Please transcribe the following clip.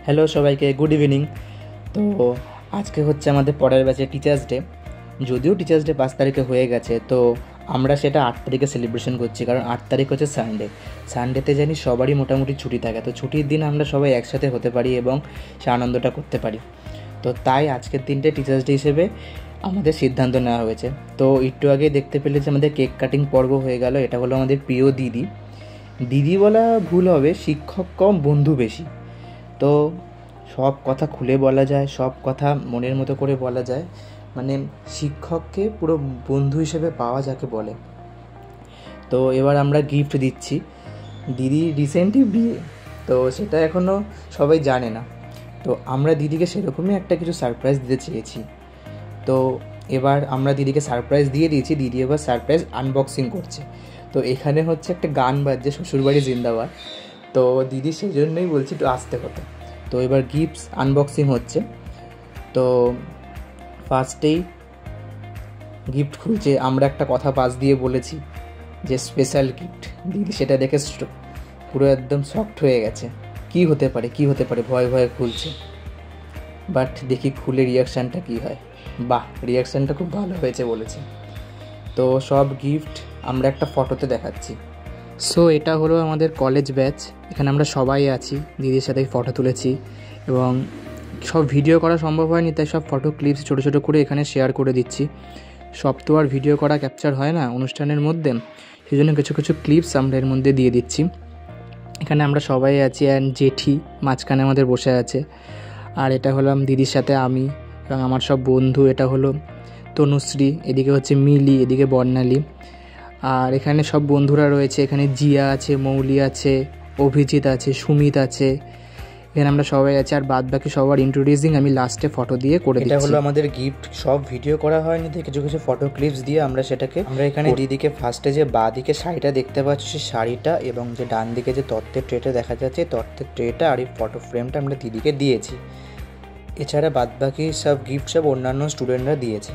Hello সবাইকে, good evening. তো আজকে হচ্ছে আমাদের পরের ব্যাচে টিচার্স ডে। যদিও টিচার্স ডে 5 তারিখে হয়ে গেছে, তো আমরা সেটা 8 তারিখে সেলিব্রেশন করছি, কারণ 8 তারিখ হচ্ছে সানডে। সানডেতে জানি সবারই মোটামুটি ছুটি থাকে, তো ছুটির দিন আমরা সবাই একসাথে হতে পারি এবং সে আনন্দটা করতে পারি। তো তাই আজকের দিনটা টিচার্স ডে হিসেবে আমাদের সিদ্ধান্ত নেওয়া হয়েছে। তো একটু আগে দেখতে পেলে যে আমাদের কেক কাটিং পর্ব হয়ে গেল। এটা হলো আমাদের প্রিয় দিদি। দিদি বলা ভুল হবে, শিক্ষক কম বন্ধু বেশি। তো সব কথা খুলে বলা যায়, সব কথা মনের মতো করে বলা যায়, মানে শিক্ষককে পুরো বন্ধু হিসেবে পাওয়া যাকে বলে। তো এবার আমরা গিফট দিচ্ছি। দিদি রিসেন্টলি বিয়ে, তো সেটা এখনও সবাই জানে না। তো আমরা দিদিকে সেরকমই একটা কিছু সারপ্রাইজ দিতে চেয়েছি। তো এবার আমরা দিদিকে সারপ্রাইজ দিয়ে দিয়েছি, দিদি এবার সারপ্রাইজ আনবক্সিং করছে। তো এখানে হচ্ছে একটা গান বাজছে, শ্বশুরবাড়ি জিন্দাবাদ। তো দিদি সেই জন্যই বলছি একটু আসতে হতো। তো এবার গিফটস আনবক্সিং হচ্ছে। তো ফার্স্টেই গিফট খুলছে। আমরা একটা কথা পাশ দিয়ে বলেছি যে স্পেশাল গিফট। দিদি সেটা দেখে পুরো একদম শকড হয়ে গেছে। কি হতে পারে, কি হতে পারে, ভয়ে ভয়ে খুলছে। বাট দেখি খুলে রিয়াকশানটা কী হয়। বাহ, রিয়াকশানটা খুব ভালো হয়েছে বলেছে। তো সব গিফট আমরা একটা ফটোতে দেখাচ্ছি। সো এটা হলো আমাদের কলেজ ব্যাচ। এখানে আমরা সবাই আছি, দিদির সাথে ফটো তুলেছি এবং সব ভিডিও করা সম্ভব হয়নি, তাই সব ফটো ক্লিপস ছোটো ছোটো করে এখানে শেয়ার করে দিচ্ছি। সব তো আর ভিডিও করা ক্যাপচার হয় না অনুষ্ঠানের মধ্যে, সেই জন্য কিছু কিছু ক্লিপস আমরা এর মধ্যে দিয়ে দিচ্ছি। এখানে আমরা সবাই আছি, অ্যান্ড জেঠি মাঝখানে আমাদের বসে আছে। আর এটা হলাম দিদির সাথে আমি এবং আমার সব বন্ধু। এটা হলো তনুশ্রী, এদিকে হচ্ছে মিলি, এদিকে বর্ণালী। আর এখানে সব বন্ধুরা রয়েছে। এখানে জিয়া আছে, মৌলি আছে, অভিজিৎ আছে, সুমিত আছে। এখানে আমরা সবাই আছি। আর বাদ বাকি সবার ইন্ট্রোডিউসিং আমি লাস্টে ফটো দিয়ে করে দিচ্ছি। এটা হলো আমাদের গিফট। সব ভিডিও করা হয়নি, তো কিছু কিছু ফটো ক্লিপস দিয়ে আমরা এখানে দিদিকে ফার্স্টে যে বাঁ দিকে শাড়িটা দেখতে পাচ্ছি, সেই শাড়িটা এবং যে ডান দিকে যে তত্ত্বের ট্রেটা দেখা যাচ্ছে, তত্ত্বের ট্রেটা আর এই ফটো ফ্রেমটা আমরা দিদিকে দিয়েছি। এছাড়া বাদ বাকি সব গিফট সব অন্যান্য স্টুডেন্টরা দিয়েছে।